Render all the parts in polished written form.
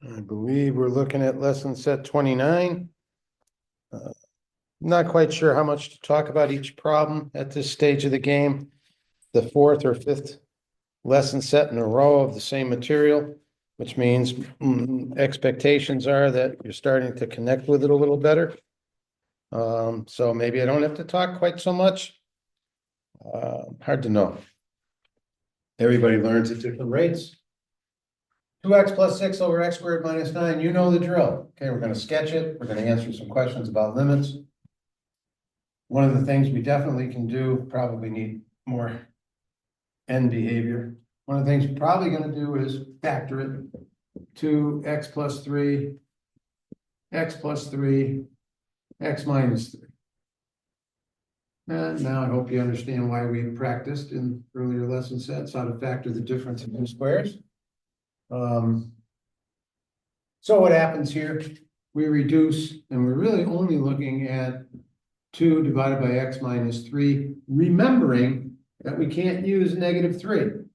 I believe we're looking at lesson set 29. Not quite sure how much to talk about each problem at this stage of the game. The fourth or fifth lesson set in a row of the same material, which means expectations are that you're starting to connect with it a little better. So maybe I don't have to talk quite so much. Hard to know. Everybody learns at different rates. 2x plus 6 over x squared minus 9, you know the drill. Okay, we're going to sketch it. We're going to answer some questions about limits. One of the things we definitely can do, probably need more end behavior. One of the things we're probably going to do is factor it. 2x plus 3, x plus 3, x minus 3. And now I hope you understand why we practiced in earlier lesson sets how to factor the difference in two squares. So what happens here? We reduce, and we're really only looking at 2 divided by x minus 3, remembering that we can't use -3.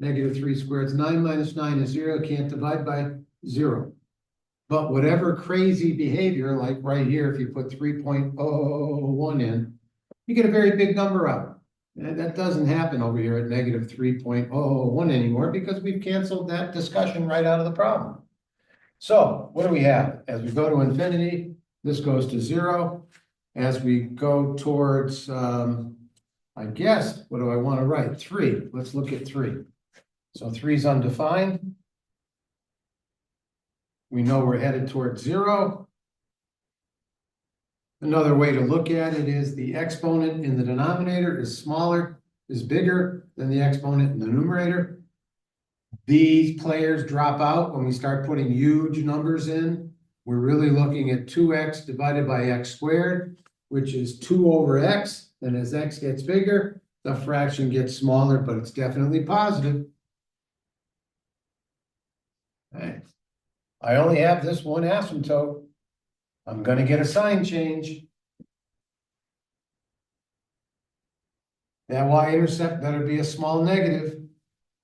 -3 squared is 9 minus 9 is 0, can't divide by 0. But whatever crazy behavior, like right here, if you put 3.001 in, you get a very big number out. And that doesn't happen over here at -3.001 anymore because we've canceled that discussion right out of the problem. So what do we have? As we go to infinity, this goes to 0. As we go towards, I guess, what do I want to write? 3. Let's look at 3. So 3 is undefined. We know we're headed towards 0. Another way to look at it is the exponent in the denominator is bigger than the exponent in the numerator. These players drop out when we start putting huge numbers in. We're really looking at 2x divided by x squared, which is 2 over x. And as x gets bigger, the fraction gets smaller, but it's definitely positive. Okay. I only have this one asymptote. I'm going to get a sign change. That y-intercept better be a small negative.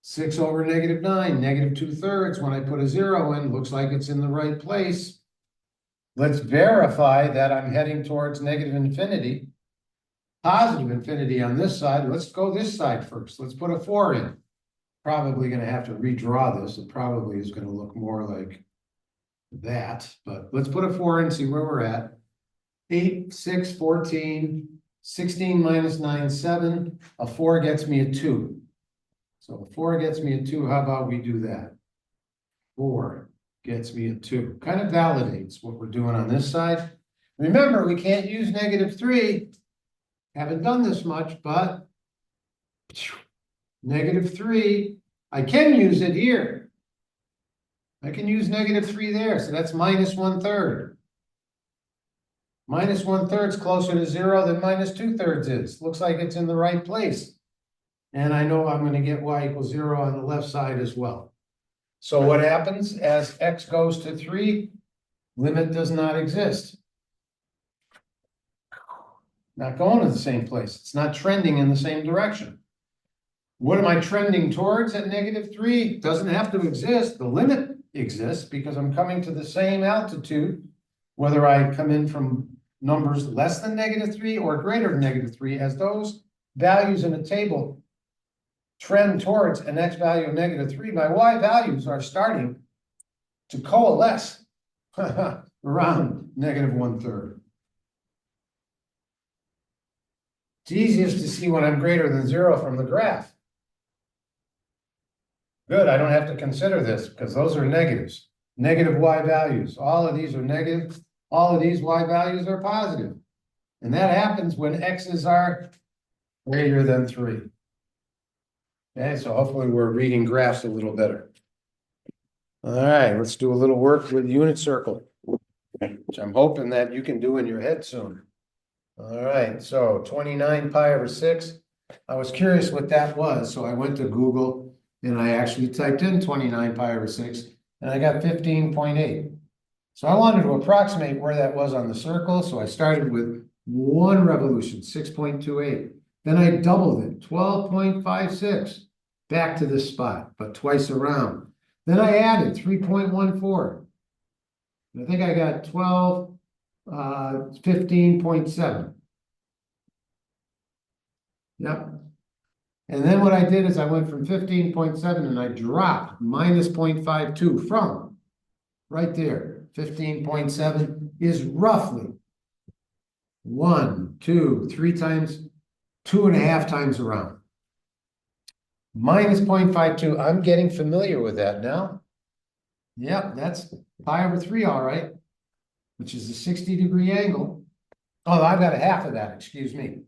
6 over -9, -2/3. When I put a 0 in, looks like it's in the right place. Let's verify that I'm heading towards negative infinity. Positive infinity on this side. Let's go this side first. Let's put a 4 in. Probably going to have to redraw this. It probably is going to look more like that. But let's put a 4 in and see where we're at. 8, 6, 14, 16 minus 9, 7. A 4 gets me a 2. So 4 gets me a 2. How about we do that? 4 gets me a 2. Kind of validates what we're doing on this side. Remember, we can't use -3. Haven't done this much, but -3, I can use it here. I can use -3 there, so that's -1/3. -1/3 is closer to 0 than -2/3 is. Looks like it's in the right place. And I know I'm going to get y equals 0 on the left side as well. So what happens as x goes to 3? Limit does not exist. Not going to the same place. It's not trending in the same direction. What am I trending towards at -3? Doesn't have to exist. The limit exists because I'm coming to the same altitude, whether I come in from numbers less than -3 or greater than -3, as those values in a table trend towards an x value of -3, my y values are starting to coalesce around -1/3. It's easiest to see when I'm greater than 0 from the graph. Good, I don't have to consider this because those are negatives. Negative y values. All of these are negative. All of these y values are positive. And that happens when x's are greater than 3. Okay, so hopefully we're reading graphs a little better. All right, let's do a little work with unit circle, which I'm hoping that you can do in your head soon. All right, so 29 pi over 6. I was curious what that was, so I went to Google and I actually typed in 29 pi over 6, and I got 15.8. So I wanted to approximate where that was on the circle, so I started with 1 revolution, 6.28. Then I doubled it, 12.56, back to this spot, but twice around. Then I added 3.14. I think I got 12, 15.7. Yep. And then what I did is I went from 15.7 and I dropped minus 0.52 from right there. 15.7 is roughly 1, 2, 3 times, 2.5 times around. Minus 0.52, I'm getting familiar with that now. Yep, that's pi over 3, all right, which is a 60-degree angle. Oh, I've got a half of that, excuse me.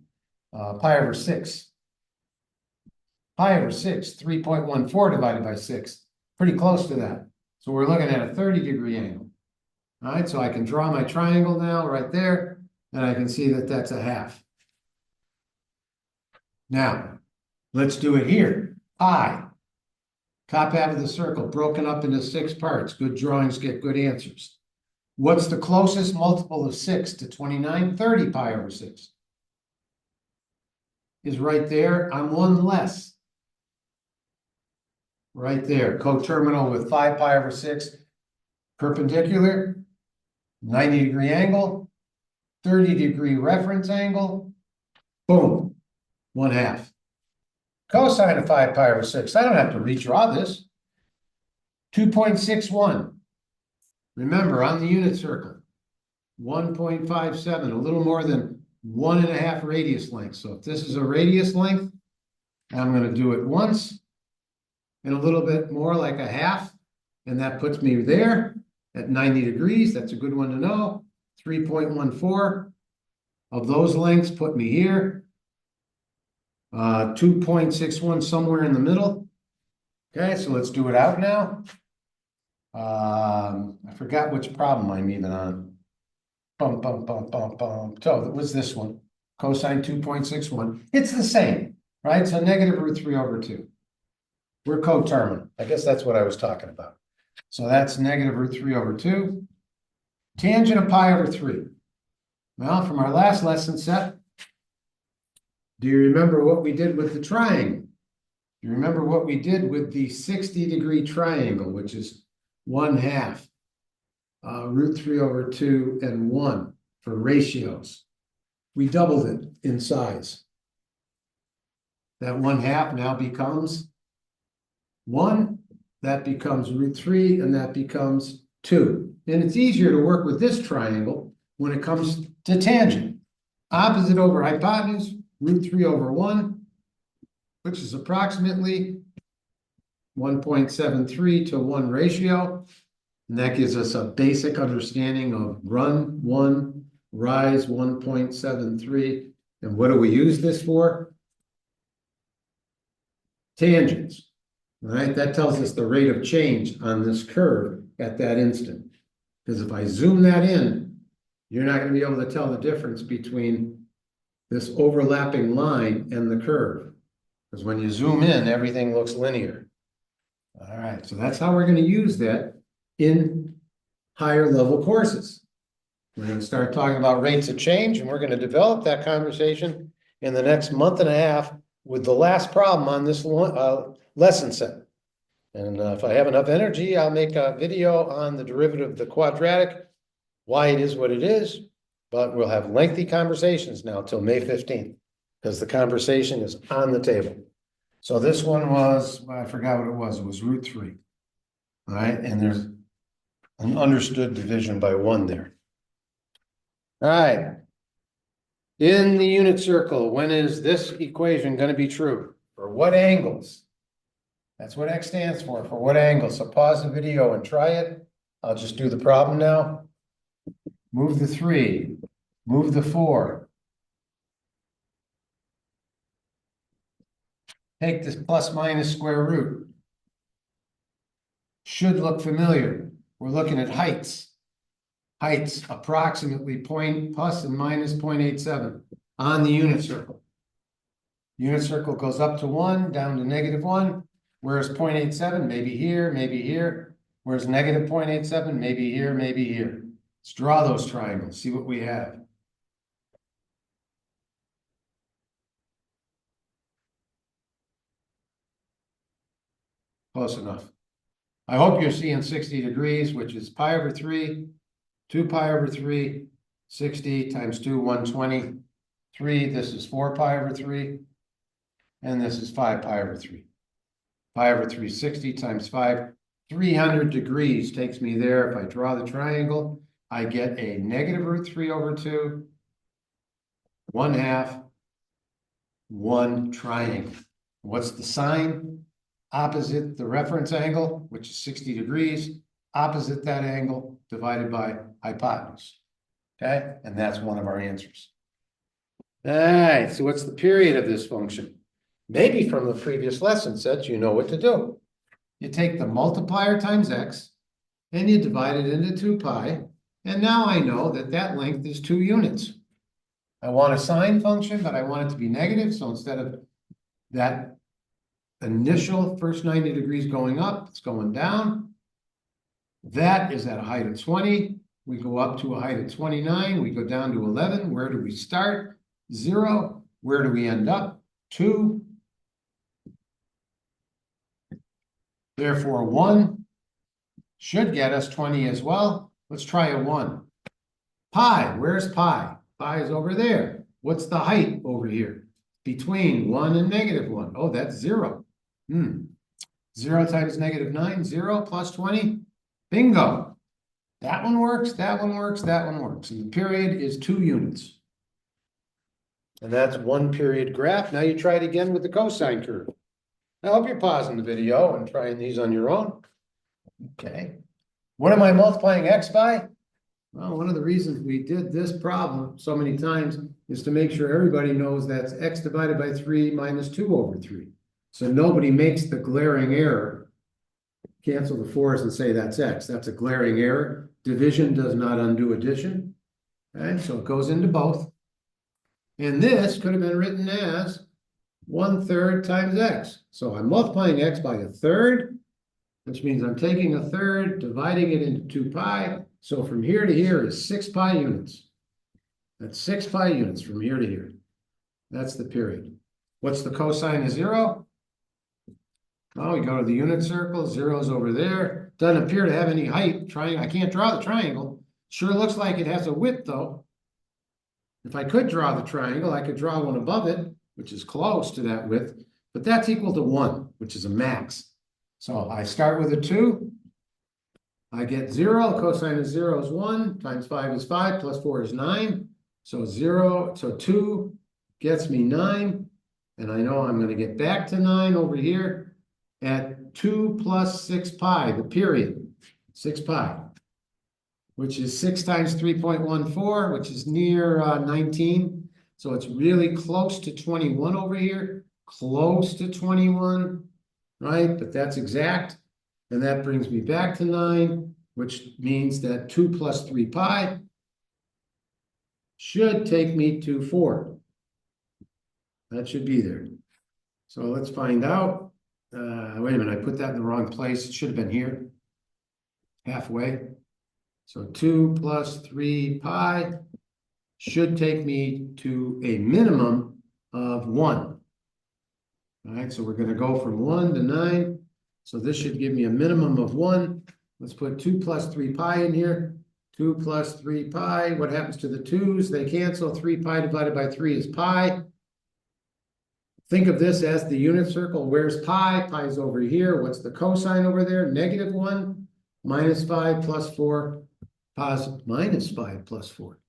Pi over 6. Pi over 6, 3.14 divided by 6. Pretty close to that. So we're looking at a 30-degree angle. All right, so I can draw my triangle now right there, and I can see that that's a half. Now, let's do it here. Pi, top half of the circle, broken up into 6 parts. Good drawings get good answers. What's the closest multiple of 6 to 29? 30 pi over 6. Is right there. I'm one less. Right there. Coterminal with 5 pi over 6. Perpendicular. 90-degree angle. 30-degree reference angle. Boom. 1/2. Cosine of 5 pi over 6. I don't have to redraw this. 2.61. Remember, on the unit circle. 1.57. A little more than 1.5 radius length. So if this is a radius length, I'm going to do it once and a little bit more like a half. And that puts me there at 90 degrees. That's a good one to know. 3.14 of those lengths put me here. 2.61 somewhere in the middle. Okay, so let's do it out now. I forgot which problem I'm even on. So that was this one. Cosine 2.61. It's the same, right? So negative root 3 over 2. We're coterminal. I guess that's what I was talking about. So that's negative root 3 over 2. Tangent of pi over 3. Well, from our last lesson set, do you remember what we did with the triangle? Do you remember what we did with the 60-degree triangle, which is 1/2 root 3 over 2 and 1 for ratios? We doubled it in size. That 1/2 now becomes 1. That becomes root 3, and that becomes 2. And it's easier to work with this triangle when it comes to tangent. Opposite over hypotenuse, root 3 over 1, which is approximately 1.73 to 1 ratio. And that gives us a basic understanding of run 1, rise 1.73. And what do we use this for? Tangents. All right, that tells us the rate of change on this curve at that instant. Because if I zoom that in, you're not going to be able to tell the difference between this overlapping line and the curve. Because when you zoom in, everything looks linear. All right, so that's how we're going to use that in higher level courses. We're going to start talking about rates of change, and we're going to develop that conversation in the next month and a half with the last problem on this lesson set. And if I have enough energy, I'll make a video on the derivative of the quadratic, why it is what it is, but we'll have lengthy conversations now till May 15th, because the conversation is on the table. So this one was, well, I forgot what it was root 3. All right, and there's an understood division by 1 there. All right. In the unit circle, when is this equation going to be true? For what angles? That's what X stands for what angle? So pause the video and try it. I'll just do the problem now. Move the 3, move the 4. Take this plus minus square root. Should look familiar. We're looking at heights. Heights approximately plus and minus 0.87 on the unit circle. Unit circle goes up to 1, down to -1. Whereas 0.87, maybe here, maybe here. Whereas negative 0.87, maybe here, maybe here. Let's draw those triangles, see what we have. Close enough. I hope you're seeing 60 degrees, which is pi over 3, 2 pi over 3, 60 times 2, 120. 3, this is 4 pi over 3, and this is 5 pi over 3. Pi over 3, 60 times 5, 300 degrees takes me there. If I draw the triangle, I get a negative root 3 over 2, 1/2, 1 triangle. What's the sign? Opposite the reference angle, which is 60 degrees, opposite that angle divided by hypotenuse. Okay, and that's one of our answers. All right, so what's the period of this function? Maybe from the previous lesson sets, you know what to do. You take the multiplier times x, and you divide it into 2 pi, and now I know that that length is 2 units. I want a sine function, but I want it to be negative, so instead of that initial first 90 degrees going up, it's going down. That is at a height of 20. We go up to a height of 29. We go down to 11. Where do we start? 0. Where do we end up? 2. Therefore, 1 should get us 20 as well. Let's try a 1. Pi, where's pi? Pi is over there. What's the height over here? Between 1 and negative 1. Oh, that's 0. 0 times negative 9, 0 plus 20. Bingo. That one works, that one works, that one works. And the period is 2 units. And that's 1 period graph. Now you try it again with the cosine curve. I hope you're pausing the video and trying these on your own. Okay. What am I multiplying x by? Well, one of the reasons we did this problem so many times is to make sure everybody knows that's x divided by 3 minus 2 over 3. So nobody makes the glaring error. Cancel the 4s and say that's x. That's a glaring error. Division does not undo addition. Okay, so it goes into both. And this could have been written as 1/3 times x. So I'm multiplying x by 1/3, which means I'm taking 1/3, dividing it into 2 pi. So from here to here is 6 pi units. That's 6 pi units from here to here. That's the period. What's the cosine of 0? Oh, we go to the unit circle, 0 is over there. Doesn't appear to have any height. I can't draw the triangle. Sure looks like it has a width though. If I could draw the triangle, I could draw one above it, which is close to that width, but that's equal to 1, which is a max. So I start with a 2. I get 0. Cosine of 0 is 1, times 5 is 5, plus 4 is 9. So 2 gets me 9. And I know I'm going to get back to 9 over here at 2 plus 6 pi, the period, 6 pi, which is 6 times 3.14, which is near 19. So it's really close to 21 over here, close to 21, right? But that's exact. And that brings me back to 9, which means that 2 plus 3 pi should take me to 4. That should be there. So let's find out. Wait a minute, I put that in the wrong place. It should have been here, halfway. So 2 plus 3 pi should take me to a minimum of 1. All right, so we're going to go from 1 to 9. So this should give me a minimum of 1. Let's put 2 plus 3 pi in here. 2 plus 3 pi. What happens to the 2's? They cancel. 3 pi divided by 3 is pi. Think of this as the unit circle. Where's pi? Pi is over here. What's the cosine over there? Negative 1 minus 5 plus 4. Minus 5 plus 4.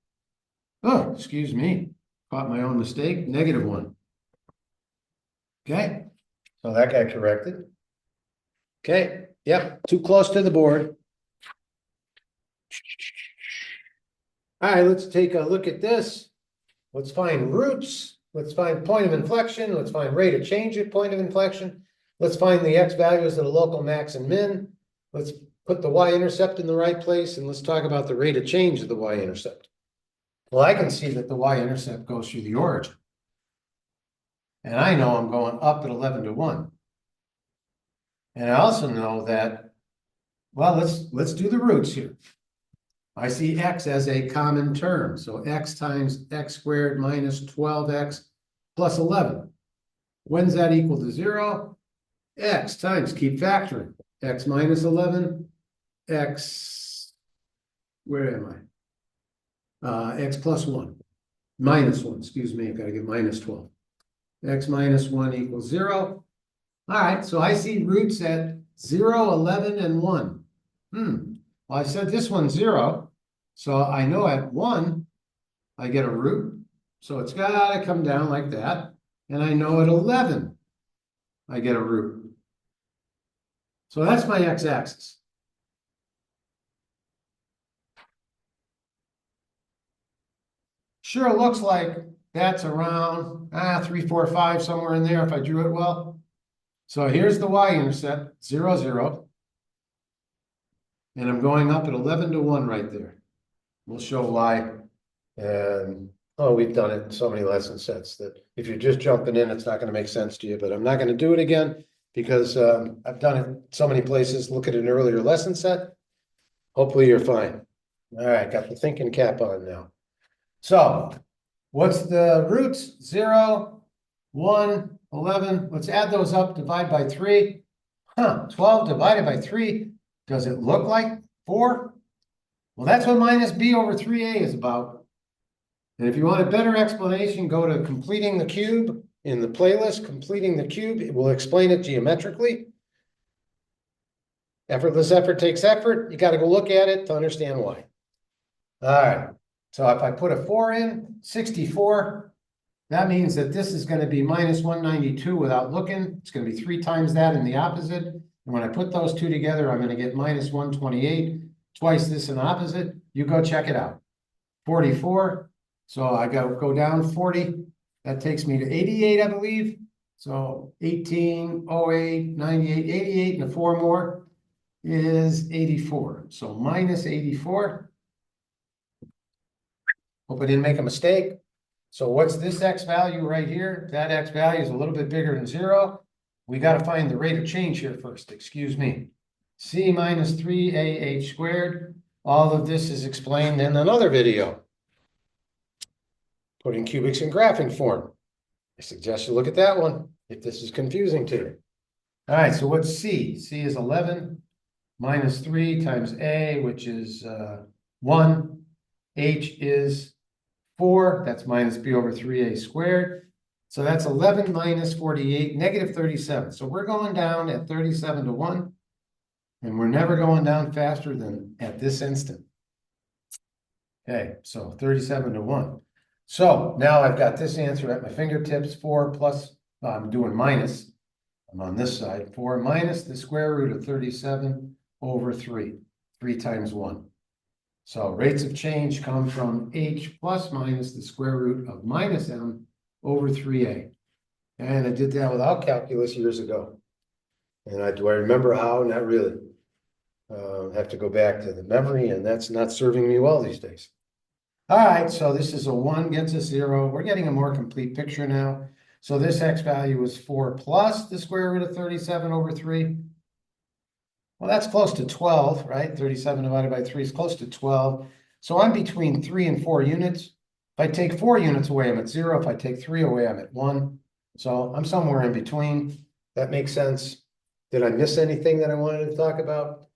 Oh, excuse me. Caught my own mistake. Negative 1. Okay. So that got corrected. Okay. Yep. Too close to the board. All right. Let's take a look at this. Let's find roots. Let's find point of inflection. Let's find rate of change at point of inflection. Let's find the x values of the local max and min. Let's put the y-intercept in the right place, and let's talk about the rate of change of the y-intercept. Well, I can see that the y-intercept goes through the origin. And I know I'm going up at 11 to 1. And I also know that, well, let's do the roots here. I see x as a common term. So x times x squared minus 12x plus 11. When's that equal to 0? X times, keep factoring. x minus 11, x, where am I? X plus 1, minus 1, excuse me, I've got to get minus 12. X minus 1 equals 0. All right, so I see roots at 0, 11, and 1. Well, I said this one's 0, so I know at 1, I get a root. So it's got to come down like that. And I know at 11, I get a root. So that's my x-axis. Sure looks like that's around 3, 4, 5, somewhere in there if I drew it well. So here's the y-intercept, 0, 0. And I'm going up at 11 to 1 right there. We'll show why. And oh, we've done it in so many lesson sets that if you're just jumping in, it's not going to make sense to you. But I'm not going to do it again because I've done it so many places. Look at an earlier lesson set. Hopefully you're fine. All right, got the thinking cap on now. So what's the roots? 0, 1, 11. Let's add those up, divide by 3. 12 divided by 3. Does it look like 4? Well, that's what minus b over 3a is about. And if you want a better explanation, go to completing the cube in the playlist, completing the cube. It will explain it geometrically. Effortless effort takes effort. You got to go look at it to understand why. All right. So if I put a 4 in, 64, that means that this is going to be minus 192 without looking. It's going to be 3 times that in the opposite. And when I put those two together, I'm going to get minus 128, twice this in opposite. You go check it out. 44. So I got to go down 40. That takes me to 88, I believe. So 18, 08, 98, 88, and a 4 more is 84. So minus 84. Hope I didn't make a mistake. So what's this x value right here? That x value is a little bit bigger than 0. We got to find the rate of change here first. Excuse me. C minus 3ah squared. All of this is explained in another video. Putting cubics in graphing form. I suggest you look at that one if this is confusing to you. All right, so what's C? C is 11 minus 3 times A, which is 1. H is 4. That's minus B over 3A squared. So that's 11 minus 48, negative 37. So we're going down at 37 to 1. And we're never going down faster than at this instant. Okay, so 37 to 1. So now I've got this answer at my fingertips, 4 plus, I'm doing minus. I'm on this side, 4 minus the square root of 37 over 3, 3 times 1. So rates of change come from h plus minus the square root of minus m over 3a. And I did that without calculus years ago. And do I remember how? Not really. I have to go back to the memory, and that's not serving me well these days. All right, so this is a 1 gets a 0. We're getting a more complete picture now. So this x value is 4 plus the square root of 37 over 3. Well, that's close to 12, right? 37 divided by 3 is close to 12. So I'm between 3 and 4 units. If I take 4 units away, I'm at 0. If I take 3 away, I'm at 1. So I'm somewhere in between. That makes sense. Did I miss anything that I wanted to talk about?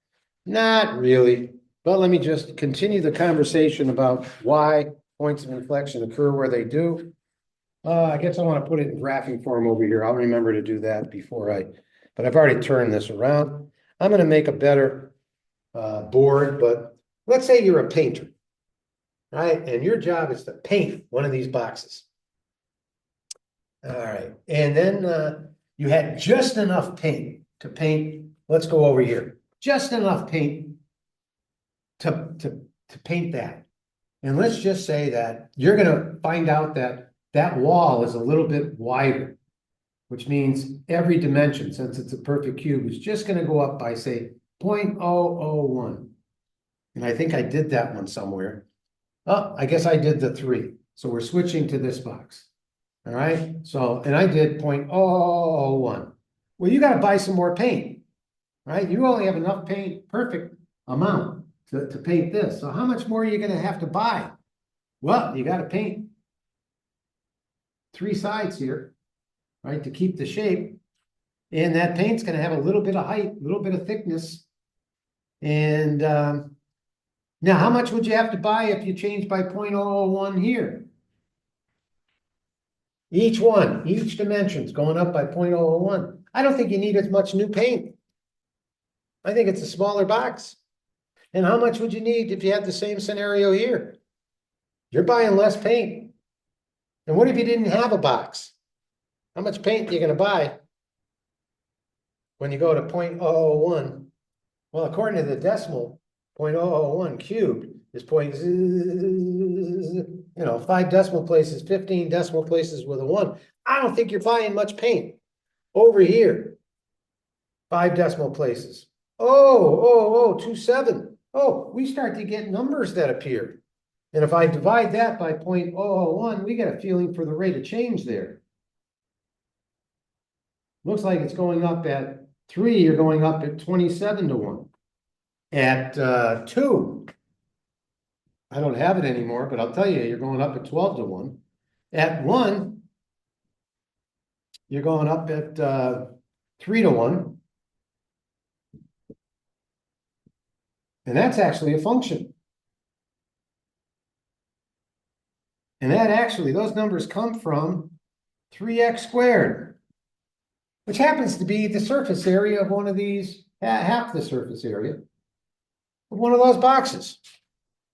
Not really. But let me just continue the conversation about why points of inflection occur where they do. I guess I want to put it in graphing form over here. I'll remember to do that but I've already turned this around. I'm going to make a better board, but let's say you're a painter, right? And your job is to paint one of these boxes. All right. And then you had just enough paint to paint. Let's go over here. Just enough paint to paint that. And let's just say that you're going to find out that that wall is a little bit wider, which means every dimension, since it's a perfect cube, is just going to go up by, say, 0.001. And I think I did that one somewhere. Oh, I guess I did the 3. So we're switching to this box. All right. So, and I did 0.001. Well, you got to buy some more paint, right? You only have enough paint, perfect amount to paint this. So how much more are you going to have to buy? Well, you got to paint 3 sides here, right, to keep the shape. And that paint's gonna have a little bit of height, a little bit of thickness. And now how much would you have to buy if you change by 0.001 here? Each one, each dimension's going up by 0.001. I don't think you need as much new paint. I think it's a smaller box. And how much would you need if you had the same scenario here? You're buying less paint. And what if you didn't have a box? How much paint are you gonna buy when you go to 0.001? Well, according to the decimal, 0.001 cubed is 5 decimal places, 15 decimal places with a 1. I don't think you're buying much paint. Over here, 5 decimal places. 27. Oh, we start to get numbers that appear. And if I divide that by 0.001, we get a feeling for the rate of change there. Looks like it's going up at 3, you're going up at 27 to 1. At 2, I don't have it anymore, but I'll tell you, you're going up at 12 to 1. At 1, you're going up at 3 to 1. And that's actually a function. And that actually, those numbers come from 3x squared, which happens to be the surface area of one of these, half the surface area of one of those boxes.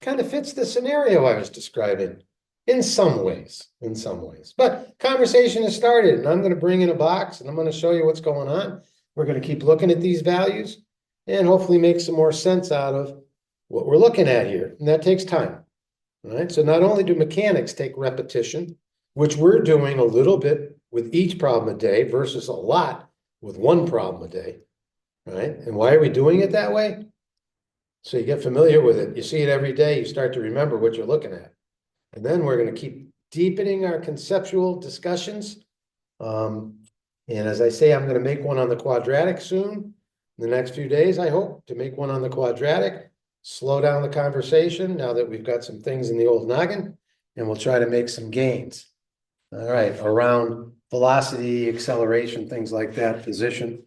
Kind of fits the scenario I was describing in some ways, But conversation has started, and I'm going to bring in a box, and I'm going to show you what's going on. We're going to keep looking at these values and hopefully make some more sense out of what we're looking at here. And that takes time. All right. So not only do mechanics take repetition, which we're doing a little bit with each problem a day versus a lot with one problem a day. Right. And why are we doing it that way? So you get familiar with it. You see it every day. You start to remember what you're looking at. And then we're going to keep deepening our conceptual discussions. And as I say, I'm going to make one on the quadratic soon. In the next few days, I hope to make one on the quadratic, slow down the conversation now that we've got some things in the old noggin, and we'll try to make some gains. All right, around velocity, acceleration, things like that, position.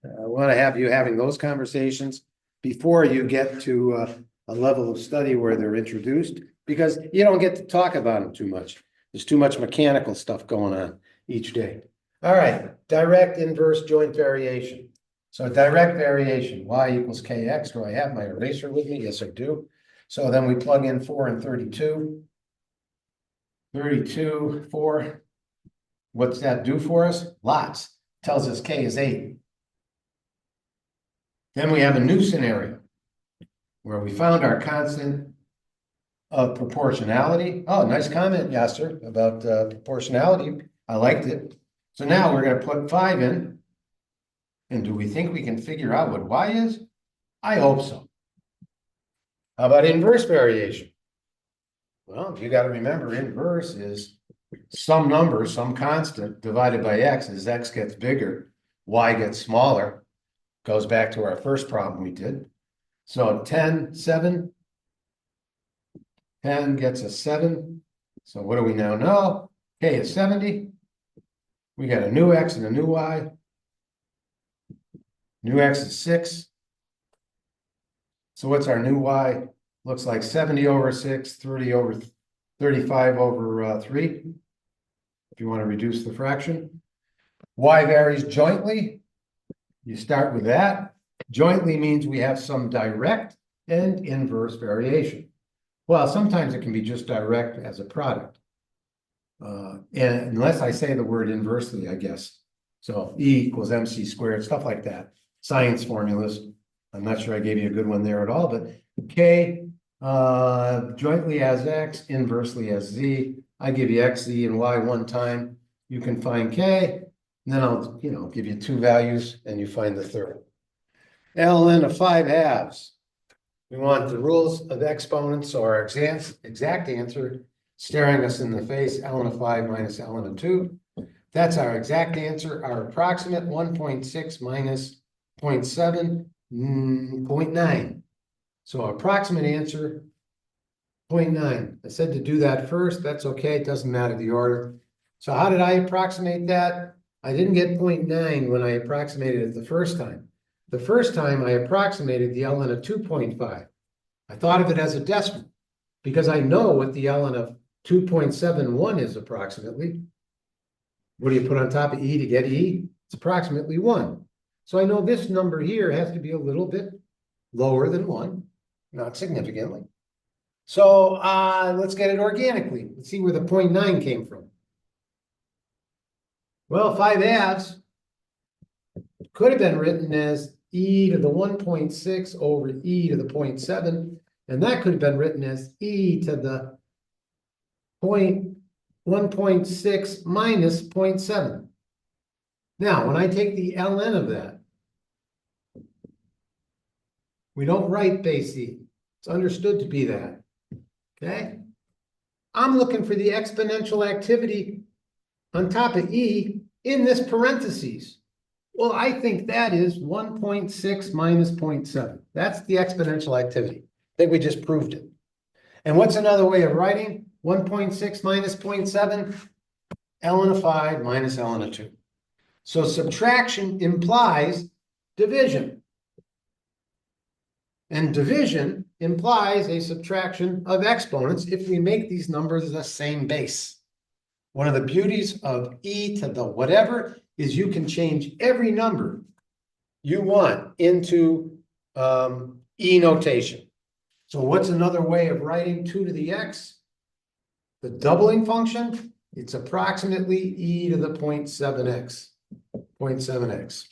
I want to have you having those conversations before you get to a level of study where they're introduced, because you don't get to talk about them too much. There's too much mechanical stuff going on each day. All right, direct inverse joint variation. So direct variation, y equals kx. Do I have my eraser with me? Yes, I do. So then we plug in 4 and 32. 32, 4. What's that do for us? Lots. Tells us k is 8. Then we have a new scenario where we found our constant of proportionality. Oh, nice comment, Yasser, about proportionality. I liked it. So now we're going to put 5 in. And do we think we can figure out what y is? I hope so. How about inverse variation? Well, you got to remember, inverse is some number, some constant divided by x. As x gets bigger, y gets smaller. Goes back to our first problem we did. So 10, 7. 10 gets us 7. So what do we now know? K is 70. We got a new x and a new y. New x is 6. So what's our new y? Looks like 70 over 6, 30 over 35 over 3. If you want to reduce the fraction. Y varies jointly. You start with that. Jointly means we have some direct and inverse variation. Well, sometimes it can be just direct as a product. And unless I say the word inversely, I guess. So E equals MC squared, stuff like that. Science formulas. I'm not sure I gave you a good one there at all, but K jointly as X, inversely as Z. I give you X, Z, and Y one time. You can find K, and then I'll give you 2 values, and you find the third. ln of 5 halves. We want the rules of exponents, so our exact answer staring us in the face, ln of 5 minus ln of 2. That's our exact answer. Our approximate 1.6 minus 0.7, 0.9. So our approximate answer, 0.9. I said to do that first. That's okay. It doesn't matter the order. So how did I approximate that? I didn't get 0.9 when I approximated it the first time. The first time I approximated the ln of 2.5. I thought of it as a decimal because I know what the ln of 2.71 is approximately. What do you put on top of e to get e? It's approximately 1. So I know this number here has to be a little bit lower than 1, not significantly. So let's get it organically. Let's see where the 0.9 came from. Well, 5/2 could have been written as e to the 1.6 over e to the 0.7, and that could have been written as e to the 1.6 minus 0.7. Now, when I take the ln of that, we don't write base e. It's understood to be that, okay? I'm looking for the exponential activity on top of e in this parentheses. Well, I think that is 1.6 minus 0.7. That's the exponential activity. I think we just proved it. And what's another way of writing 1.6 minus 0.7? ln of 5 minus ln of 2. So subtraction implies division. And division implies a subtraction of exponents if we make these numbers the same base. One of the beauties of e to the whatever is you can change every number you want into e notation. So what's another way of writing 2 to the x? The doubling function, it's approximately e to the 0.7x. 0.7x.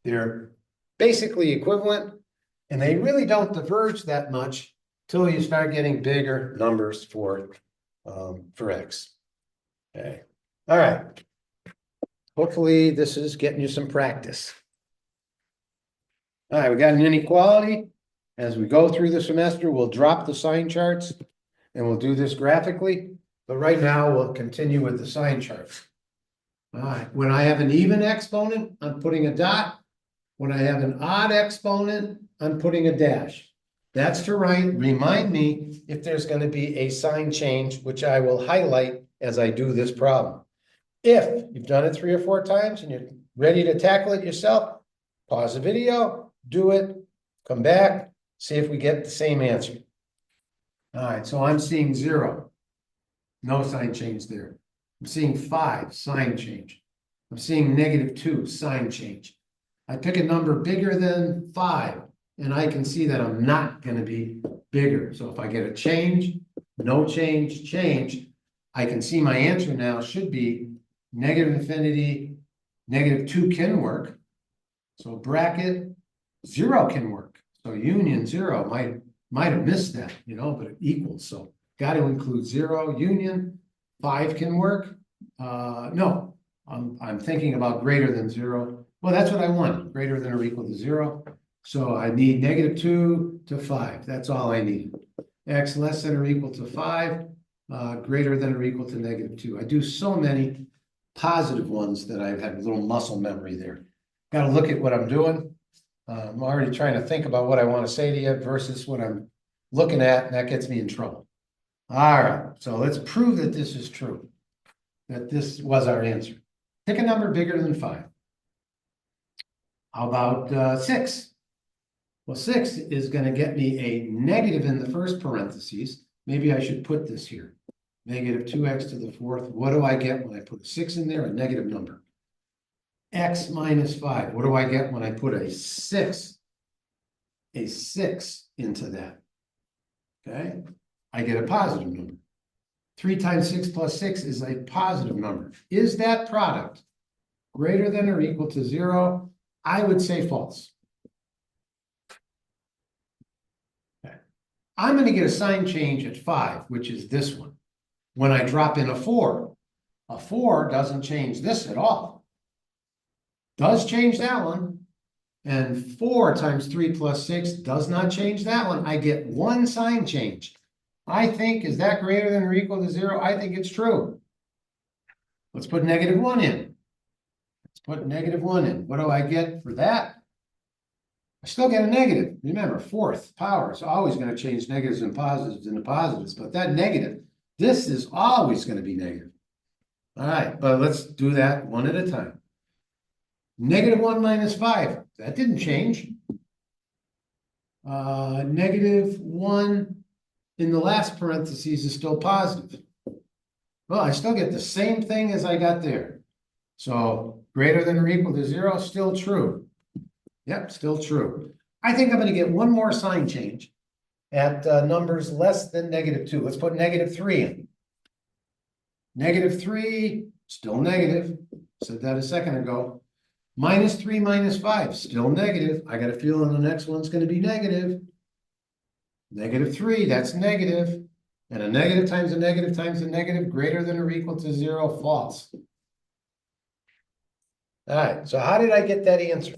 They're basically equivalent, and they really don't diverge that much till you start getting bigger numbers for x. Okay. All right. Hopefully this is getting you some practice. All right, we got an inequality. As we go through the semester, we'll drop the sign charts and we'll do this graphically. But right now, we'll continue with the sign charts. All right, when I have an even exponent, I'm putting a dot. When I have an odd exponent, I'm putting a dash. That's to remind me if there's going to be a sign change, which I will highlight as I do this problem. If you've done it 3 or 4 times and you're ready to tackle it yourself, pause the video, do it, come back, see if we get the same answer. All right, so I'm seeing 0. No sign change there. I'm seeing 5, sign change. I'm seeing -2, sign change. I pick a number bigger than 5, and I can see that I'm not going to be bigger. So if I get a change, no change, change, I can see my answer now should be negative infinity, -2 can work. So bracket 0 can work. So union 0 might have missed that, but it equals. So got to include 0, union, 5 can work. No, I'm thinking about greater than 0. Well, that's what I want, greater than or equal to 0. So I need -2 to 5. That's all I need. X less than or equal to 5, greater than or equal to -2. I do so many positive ones that I've had a little muscle memory there. Got to look at what I'm doing. I'm already trying to think about what I want to say to you versus what I'm looking at, and that gets me in trouble. All right, so let's prove that this is true, that this was our answer. Pick a number bigger than 5. How about 6? Well, 6 is going to get me a negative in the first parentheses. Maybe I should put this here. -2x to the 4th. What do I get when I put a 6 in there? A negative number. X minus 5. What do I get when I put a 6? A 6 into that. Okay? I get a positive number. 3 times 6 plus 6 is a positive number. Is that product greater than or equal to 0? I would say false. Okay. I'm going to get a sign change at 5, which is this one. When I drop in a 4 doesn't change this at all. Does change that one. And 4 times 3 plus 6 does not change that one. I get one sign change. I think, is that greater than or equal to 0? I think it's true. Let's put -1 in. Let's put -1 in. What do I get for that? I still get a negative. Remember, 4th power is always going to change negatives and positives into positives. But that negative, this is always going to be negative. All right, but let's do that one at a time. -1 minus 5, that didn't change. -1 in the last parentheses is still positive. Well, I still get the same thing as I got there. So greater than or equal to 0, still true. Yep, still true. I think I'm going to get one more sign change at numbers less than -2. Let's put -3 in. -3, still negative. Said that a second ago. -3 minus 5, still negative. I got a feeling the next one's going to be negative. -3, that's negative. And a negative times a negative times a negative greater than or equal to 0, false. All right, so how did I get that answer?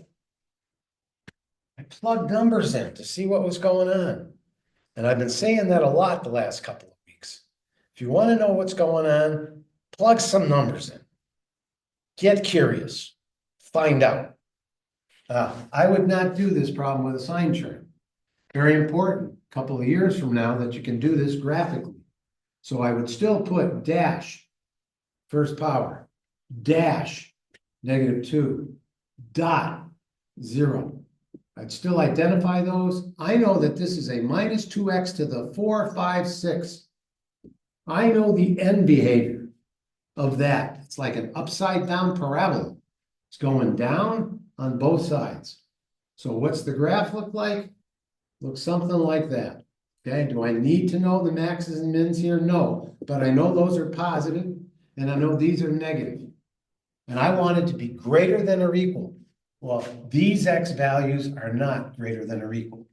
I plugged numbers in to see what was going on. And I've been saying that a lot the last couple of weeks. If you want to know what's going on, plug some numbers in. Get curious. Find out. I would not do this problem with a sign chart. Very important, a couple of years from now, that you can do this graphically. So I would still put dash, first power, dash, -2, dot, 0. I'd still identify those. I know that this is a -2x to the 4, 5, 6. I know the end behavior of that. It's like an upside down parabola. It's going down on both sides. So what's the graph look like? Looks something like that. Okay, do I need to know the maxes and mins here? No, but I know those are positive, and I know these are negative. And I want it to be greater than or equal. Well, these x values are not greater than or equal.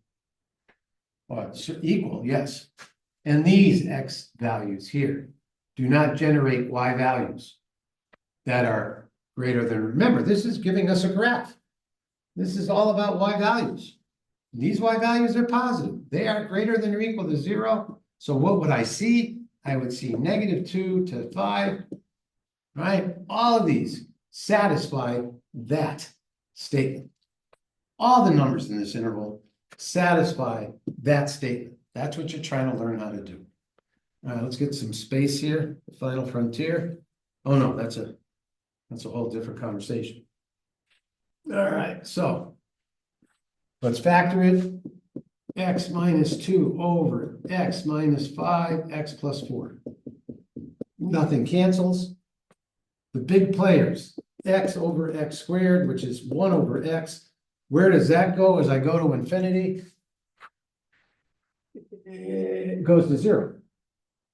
Well, it's equal, yes. And these x values here do not generate y values that are greater than, remember, this is giving us a graph. This is all about y values. These y values are positive. They are greater than or equal to 0. So what would I see? I would see -2 to 5, right? All of these satisfy that statement. All the numbers in this interval satisfy that statement. That's what you're trying to learn how to do. All right, let's get some space here. The final frontier. Oh no, that's a whole different conversation. All right, so let's factor it. X minus 2 over x minus 5, x plus 4. Nothing cancels. The big players, x over x squared, which is 1 over x. Where does that go as I go to infinity? It goes to 0,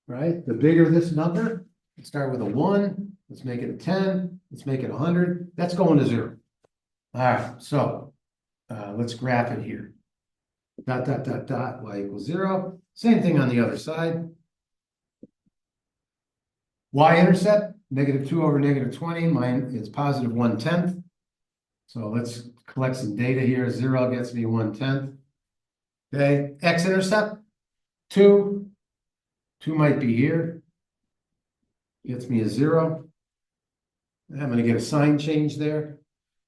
right? The bigger this number, let's start with a 1. Let's make it a 10. Let's make it 100. That's going to 0. All right, so let's graph it here. Dot, dot, dot, dot, y equals 0. Same thing on the other side. Y-intercept, -2 over -20. Mine is positive 1/10. So let's collect some data here. 0 gets me 1/10. Okay, x-intercept, 2. 2 might be here. Gets me a 0. I'm going to get a sign change there.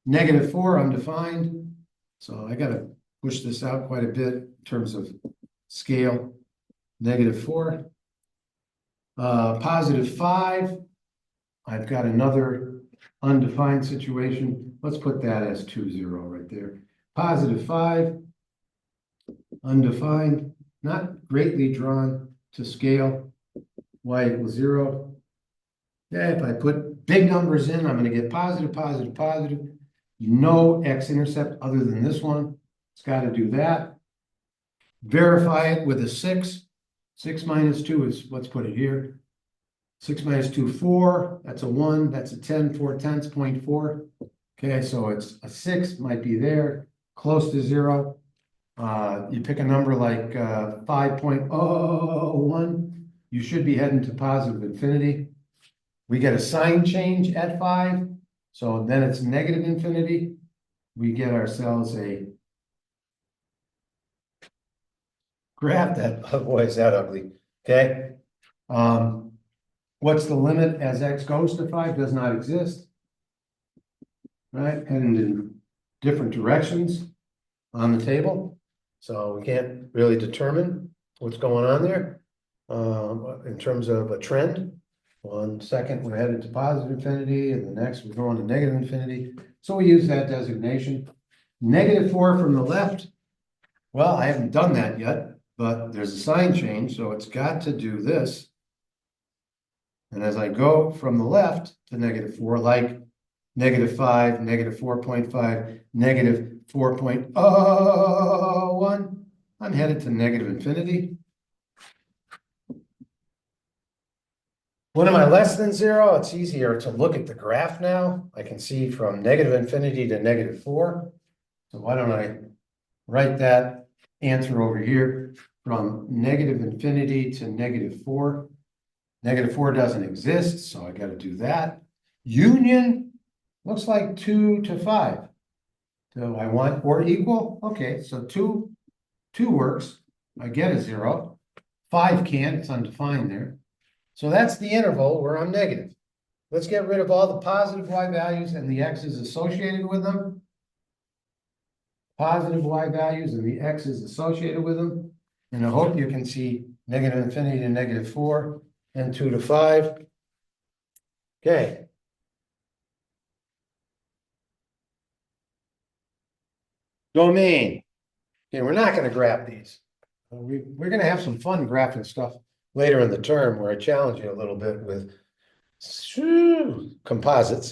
-4, undefined. So I got to push this out quite a bit in terms of scale. -4. Positive 5. I've got another undefined situation. Let's put that as 2, 0 right there. Positive 5. Undefined. Not greatly drawn to scale. Y equals 0. Yeah, if I put big numbers in, I'm going to get positive, positive, positive. No x-intercept other than this one. It's got to do that. Verify it with a 6. 6 minus 2 is, let's put it here. 6 minus 2, 4. That's a 1. That's a 10. 4/10, 0.4. Okay, so it's a 6, might be there, close to 0. You pick a number like 5.001. You should be heading to positive infinity. We get a sign change at 5. So then it's negative infinity. We get ourselves a graph that, oh boy, is that ugly. Okay. What's the limit as x goes to 5? Does not exist. Right? And in different directions on the table. So we can't really determine what's going on there in terms of a trend. 1 second, we're headed to positive infinity, and the next we're going to negative infinity. So we use that designation. -4 from the left. Well, I haven't done that yet, but there's a sign change, so it's got to do this. And as I go from the left to -4, like -5, -4.5, -4.01, I'm headed to -infinity. When am I less than 0? It's easier to look at the graph now. I can see from -infinity to -4. So why don't I write that answer over here from -infinity to -4. -4 doesn't exist, so I got to do that. Union looks like 2 to 5. So I want or equal. Okay, so 2 works. I get a 0. 5 can't, it's undefined there. So that's the interval where I'm negative. Let's get rid of all the positive y values and the x's associated with them. Positive y values and the x's associated with them. And I hope you can see -infinity to -4 and 2 to 5. Okay. Domain. Okay, we're not going to graph these. We're going to have some fun graphing stuff later in the term where I challenge you a little bit with composites.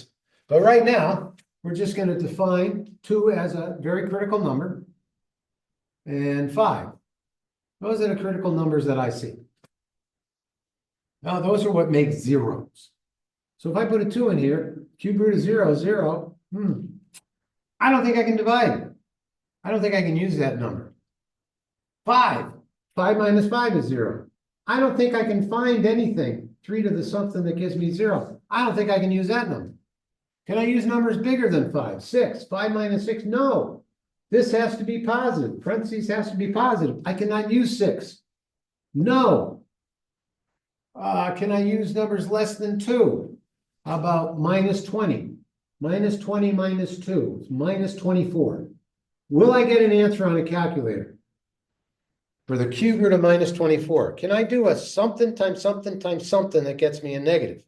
But right now, we're just going to define 2 as a very critical number and 5. Those are the critical numbers that I see. Now, those are what make zeros. So if I put a 2 in here, cube root of 0 is 0. I don't think I can divide. I don't think I can use that number. 5. 5 minus 5 is 0. I don't think I can find anything. 3 to the something that gives me 0. I don't think I can use that number. Can I use numbers bigger than 5? 6. 5 minus 6? No. This has to be positive. Parentheses has to be positive. I cannot use 6. No. Can I use numbers less than 2? How about minus 20? Minus 20 minus 2 is minus 24. Will I get an answer on a calculator for the cube root of minus 24? Can I do a something times something times something that gets me a negative?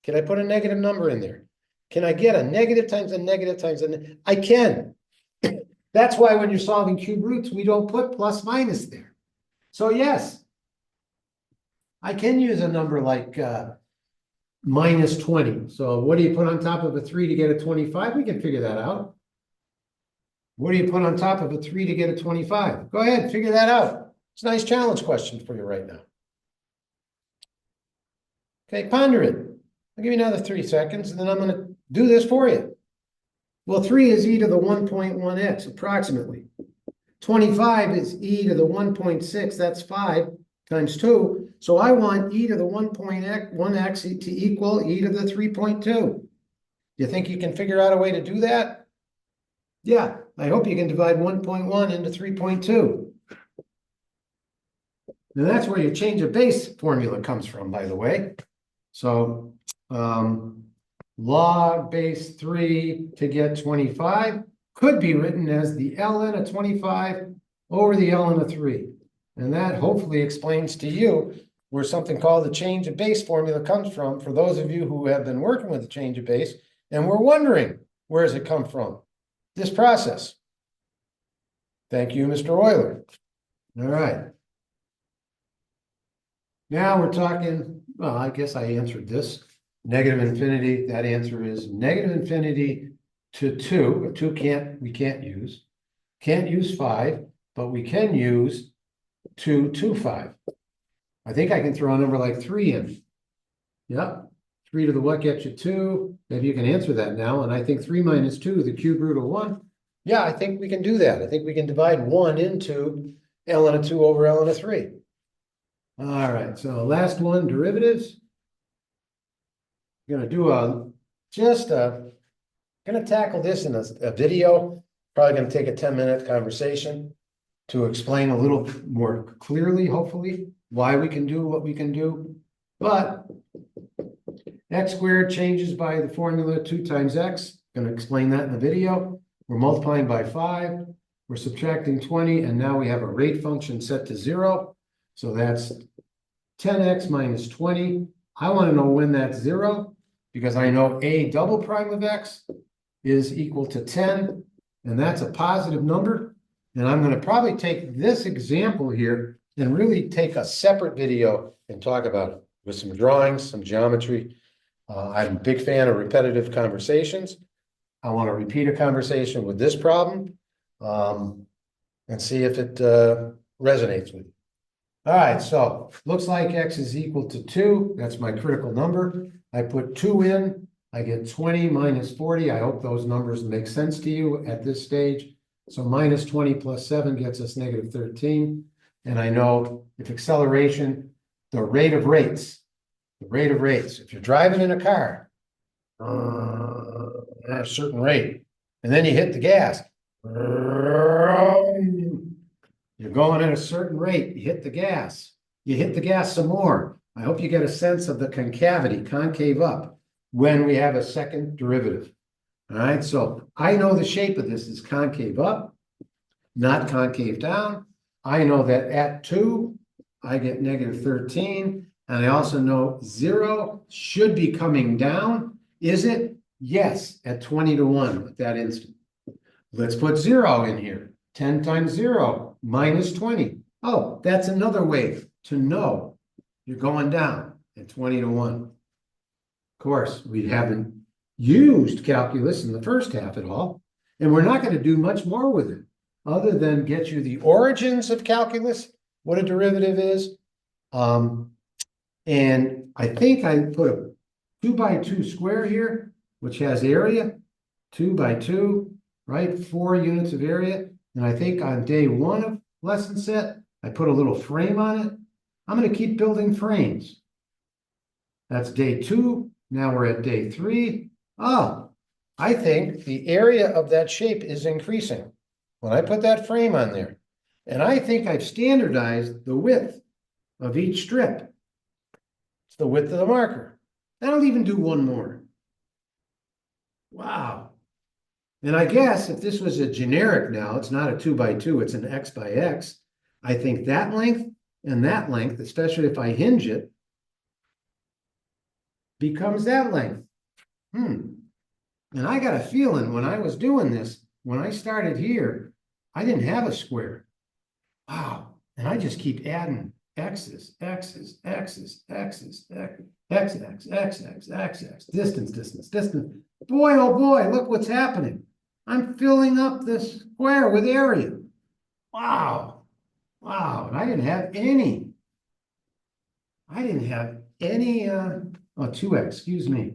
Can I put a negative number in there? Can I get a negative times a negative times a I can. That's why when you're solving cube roots, we don't put plus minus there. So yes, I can use a number like minus 20. So what do you put on top of a 3 to get a 25? We can figure that out. What do you put on top of a 3 to get a 25? Go ahead, figure that out. It's a nice challenge question for you right now. Okay, ponder it. I'll give you another 3 seconds, and then I'm going to do this for you. Well, 3 is e to the 1.1x, approximately. 25 is e to the 1.6, that's 5 times 2. So I want e to the 1.1x to equal e to the 3.2. You think you can figure out a way to do that? Yeah, I hope you can divide 1.1 into 3.2. Now that's where your change of base formula comes from, by the way. So log base 3 to get 25 could be written as the ln of 25 over the ln of 3. And that hopefully explains to you where something called the change of base formula comes from for those of you who have been working with the change of base and we're wondering, where does it come from? This process. Thank you, Mr. Euler. All right. Now we're talking, well, I guess I answered this. -infinity, that answer is -infinity to 2. 2 we can't use. Can't use 5, but we can use 2 to 5. I think I can throw a number like 3 in. Yep. 3 to the what gets you 2. Maybe you can answer that now. And I think 3 minus 2, the cube root of 1. Yeah, I think we can do that. I think we can divide 1 into ln of 2 over ln of 3. All right, so last one, derivatives. I'm going to do going to tackle this in a video. Probably going to take a 10-minute conversation to explain a little more clearly, hopefully, why we can do what we can do. But x squared changes by the formula 2 times x. I'm going to explain that in the video. We're multiplying by 5. We're subtracting 20, and now we have a rate function set to 0. So that's 10x minus 20. I want to know when that's 0 because I know a double prime of x is equal to 10, and that's a positive number. And I'm going to probably take this example here and really take a separate video and talk about it with some drawings, some geometry. I'm a big fan of repetitive conversations. I want to repeat a conversation with this problem and see if it resonates with you. All right, so looks like x is equal to 2. That's my critical number. I put 2 in. I get 20 minus 40. I hope those numbers make sense to you at this stage. So minus 20 plus 7 gets us negative 13. And I know if acceleration, the rate of rates, if you're driving in a car at a certain rate, and then you hit the gas, you're going at a certain rate, you hit the gas some more. I hope you get a sense of the concavity, concave up, when we have a second derivative. All right, so I know the shape of this is concave up, not concave down. I know that at 2, I get negative 13. And I also know 0 should be coming down. Is it? Yes, at 20 to 1 at that instant. Let's put 0 in here. 10 times 0 minus 20. Oh, that's another way to know you're going down at 20 to 1. Of course, we haven't used calculus in the first half at all, and we're not going to do much more with it other than get you the origins of calculus, what a derivative is. And I think I put a 2 by 2 square here, which has area, 2 by 2, right? 4 units of area. And I think on day 1 of lesson set, I put a little frame on it. I'm going to keep building frames. That's day 2. Now we're at day 3. Oh, I think the area of that shape is increasing when I put that frame on there. And I think I've standardized the width of each strip. It's the width of the marker. I'll even do one more. Wow. And I guess if this was a generic now, it's not a 2 by 2, it's an x by x. I think that length and that length, especially if I hinge it, becomes that length. And I got a feeling when I was doing this, when I started here, I didn't have a square. Wow. And I just keep adding x's, x's, x's, x's, x, x, x, x, x, x, distance, distance, distance. Boy, oh boy, look what's happening. I'm filling up this square with area. Wow. Wow. And I didn't have any. 2x, excuse me.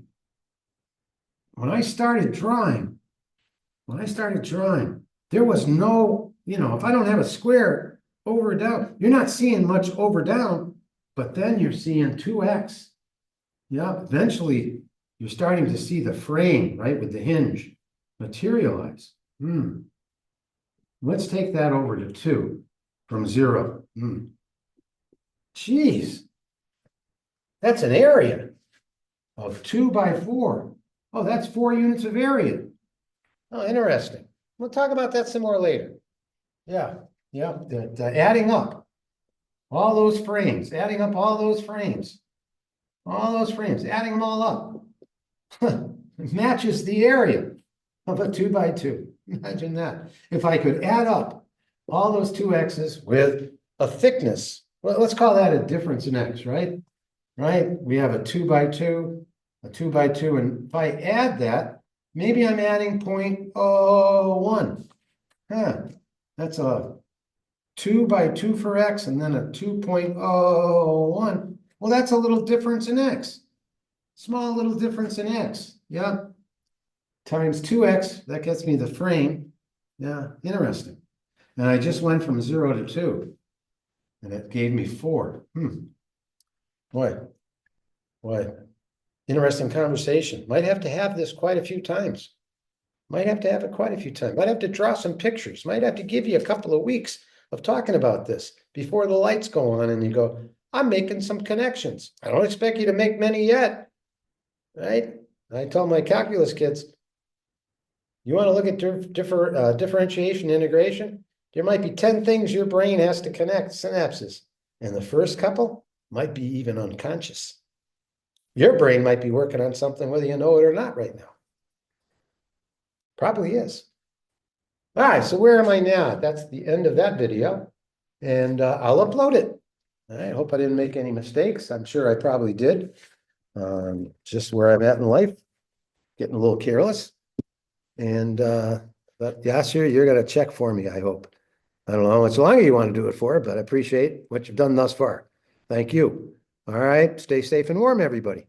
When I started drawing, there was no, if I don't have a square over or down, you're not seeing much over down, but then you're seeing 2x. Yeah, eventually you're starting to see the frame, right, with the hinge materialize. Let's take that over to 2 from 0. Geez, that's an area of 2 by 4. Oh, that's 4 units of area. Oh, interesting. We'll talk about that some more later. Yeah, adding up all those frames, adding them all up, matches the area of a 2 by 2. Imagine that. If I could add up all those 2x's with a thickness, well, let's call that a difference in x, right? Right? We have a 2 by 2, a 2 by 2, and if I add that, maybe I'm adding 0.01. That's a 2 by 2 for x, and then a 2.01. Well, that's a little difference in x. Small little difference in x. Yeah. Times 2x, that gets me the frame. Yeah, interesting. And I just went from 0 to 2. And it gave me 4. Boy. Interesting conversation. Might have to have this quite a few times. Might have to have it quite a few times. Might have to draw some pictures. Might have to give you a couple of weeks of talking about this before the lights go on and you go, I'm making some connections. I don't expect you to make many yet, right? I tell my calculus kids, you want to look at differentiation integration? There might be 10 things your brain has to connect, synapses. And the first couple might be even unconscious. Your brain might be working on something whether you know it or not right now. Probably is. All right, so where am I now? That's the end of that video. And I'll upload it. I hope I didn't make any mistakes. I'm sure I probably did. Just where I'm at in life, getting a little careless. And but Yasser, you're gonna check for me, I hope. I don't know how much longer you want to do it for, but I appreciate what you've done thus far. Thank you. All right, stay safe and warm, everybody.